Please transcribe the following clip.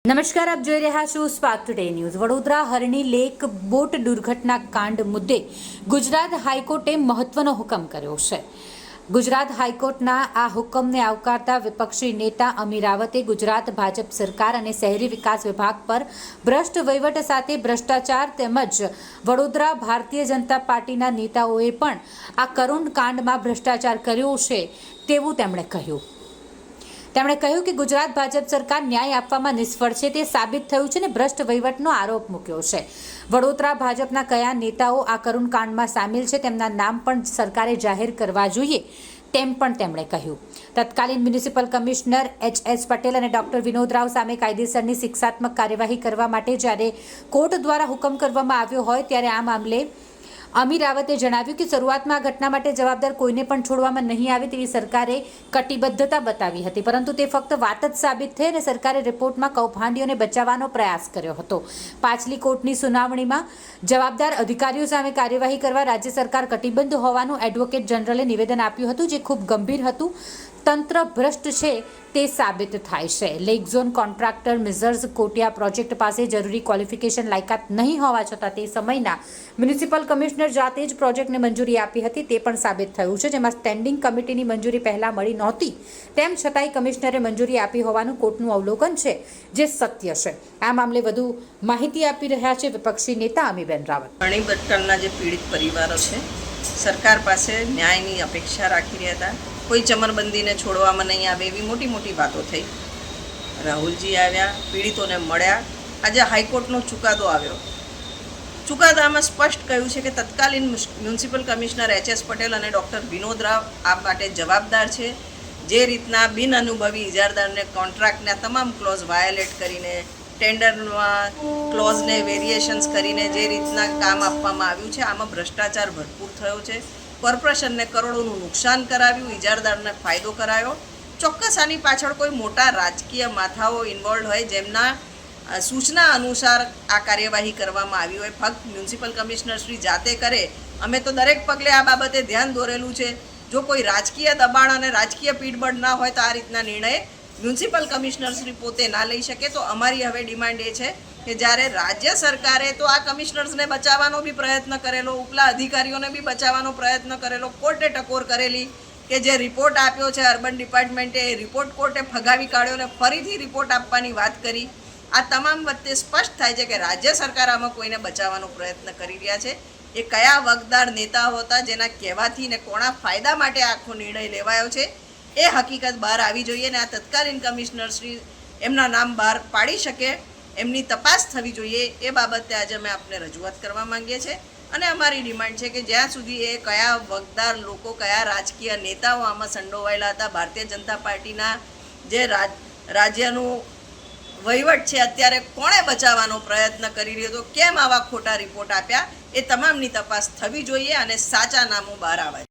નમસ્કાર, આપ જોઈ રહ્યા છો સ્પાર્ક ટુડે ન્યૂઝ। વડોદરા હરણી લેક બોટ દુર્ઘટના કાંડ મુદ્દે ગુજરાત હાઈકોર્ટે મહત્વનો હુકમ કર્યો છે। ગુજરાત હાઈકોર્ટના આ હુકમને આવકારતા વિપક્ષી નેતા અમી રાવતે ગુજરાત ભાજપ સરકાર અને શહેરી વિકાસ વિભાગ પર ભ્રષ્ટ વહીવટ સાથે ભ્રષ્ટાચાર તેમજ વડોદરા ભારતીય જનતા પાર્ટીના નેતાઓએ પણ આ કરુણ કાંડમાં ભ્રષ્ટાચાર કર્યો છે તેવું તેમણે કહ્યું। તેમણે કહ્યું કે ગુજરાત ભાજપ સરકાર ન્યાય આપવામાં નિષ્ફળ છે તે સાબિત થયું છે ને ભ્રષ્ટ વહીવટનો આરોપ મૂક્યો છે। વડોદરા ભાજપના કયા નેતાઓ આ કરુણ કાંડમાં સામેલ છે તેમના નામ પણ સરકારે જાહેર કરવા જોઈએ તેમ પણ તેમણે કહ્યું। તત્કાલીન મ્યુનિસિપલ કમિશનર એચ.એસ. પટેલ અને ડોક્ટર વિનોદ રાવ સામે કાયદેસરની શિક્ષાત્મક કાર્યવાહી કરવા માટે જ્યારે કોર્ટ દ્વારા હુકમ કરવામાં આવ્યો હોય ત્યારે આ મામલે અમી રાવતે જણાવ્યું કે શરૂઆતમાં આ ઘટના માટે જવાબદાર કોઈને પણ છોડવામાં નહીં આવે તેવી સરકારે કટિબદ્ધતા બતાવી હતી, પરંતુ તે ફક્ત વાત જ સાબિત થઈ અને સરકારે રિપોર્ટમાં કૌભાંડીઓને બચાવવાનો પ્રયાસ કર્યો હતો। પાછલી કોર્ટની સુનાવણીમાં જવાબદાર અધિકારીઓ સામે કાર્યવાહી કરવા રાજ્ય સરકાર કટિબદ્ધ હોવાનું એડવોકેટ જનરલે નિવેદન આપ્યું હતું, જે ખૂબ ગંભીર હતું। તંત્ર ભ્રષ્ટ છે તે સાબિત થાય છે। લેક ઝોન કોન્ટ્રાક્ટર મિઝર્સ કોટિયા પ્રોજેક્ટ પાસે જરૂરી ક્વોલિફિકેશન લાયકાત નહીં હોવા છતાં તે સમયના મ્યુનિસિપલ કમિશનર જાતે જ પ્રોજેક્ટને મંજૂરી આપી હતી તે પણ સાબિત થયું છે, જેમાં સ્ટેન્ડિંગ કમિટીની મંજૂરી પહેલાં મળી નહોતી તેમ છતાંય કમિશનરે મંજૂરી આપી હોવાનું કોર્ટનું અવલોકન છે, જે સત્ય છે। આ મામલે વધુ માહિતી આપી રહ્યા છે વિપક્ષી નેતા અમીબેન રાવત। ઘણી ઘટનાના જે પીડિત પરિવારો છે સરકાર પાસે ન્યાયની અપેક્ષા રાખી રહ્યા હતા, કોઈ ચમરબંધીને છોડવામાં નહીં આવે એવી મોટી મોટી વાતો થઈ। રાહુલજી આવ્યા, પીડિતોને મળ્યા, આજે હાઈકોર્ટનો ચુકાદો આવ્યો। ચુકાદામાં સ્પષ્ટ કહ્યું છે કે તત્કાલીન મ્યુનિસિપલ કમિશનર એચ.એસ. પટેલ અને ડૉક્ટર વિનોદ રાવ આ માટે જવાબદાર છે। જે રીતના બિન અનુભવી ઇજારદારને કોન્ટ્રાક્ટના તમામ ક્લોઝ વાયોલેટ કરીને ટેન્ડરમાં ક્લોઝને વેરિએશન્સ કરીને જે રીતના કામ આપવામાં આવ્યું છે આમાં ભ્રષ્ટાચાર ભરપૂર થયો છે। કોર્પોરેશનને કરોડોનું નુકસાન કરાવ્યું, ઇજારદારને ફાયદો કરાયો। ચોક્કસ આની પાછળ કોઈ મોટા રાજકીય માથાઓ ઇન્વોલ્વ હોય જેમના સૂચના અનુસાર આ કાર્યવાહી કરવામાં આવી હોય। ફક્ત મ્યુનિસિપલ કમિશનર શ્રી જાતે કરે, અમે તો દરેક પગલે આ બાબતે ધ્યાન દોરેલું છે। જો કોઈ રાજકીય દબાણ અને રાજકીય પીઠબળ ના હોય તો આ રીતના નિર્ણય મ્યુનિસિપલ કમિશનર શ્રી પોતે ના લઈ શકે। તો અમારી હવે ડિમાન્ડ એ છે કે જ્યારે રાજ્ય સરકારે તો આ કમિશનર્સને બચાવવાનો બી પ્રયત્ન કરેલો, ઉપલા અધિકારીઓને બી બચાવવાનો પ્રયત્ન કરેલો, કોર્ટે ટકોર કરેલી કે જે રિપોર્ટ આપ્યો છે અર્બન ડિપાર્ટમેન્ટે એ રિપોર્ટ કોર્ટે ફગાવી કાઢ્યો અને ફરીથી રિપોર્ટ આપવાની વાત કરી। આ તમામ વચ્ચે સ્પષ્ટ થાય છે કે રાજ્ય સરકાર આમાં કોઈને બચાવવાનો પ્રયત્ન કરી રહ્યા છે। એ કયા વગદાર નેતાઓ હતા જેના કહેવાથી ને કોના ફાયદા માટે આખો નિર્ણય લેવાયો છે એ હકીકત બહાર આવી જોઈએ ને આ તત્કાલીન કમિશનર શ્રી એમના નામ બહાર પાડી શકે, એમની તપાસ થવી જોઈએ। એ બાબતે આજે અમે આપને રજૂઆત કરવા માંગીએ છીએ અને અમારી ડિમાન્ડ છે કે જ્યાં સુધી એ કયા વગદાર લોકો, કયા રાજકીય નેતાઓ આમાં સંડોવાયેલા હતા, ભારતીય જનતા પાર્ટીના જે રાજ્યનું વહીવટ છે અત્યારે કોણે બચાવવાનો પ્રયત્ન કરી રહ્યો હતો, કેમ આવા ખોટા રિપોર્ટ આપ્યા, એ તમામની તપાસ થવી જોઈએ અને સાચા નામો બહાર આવે।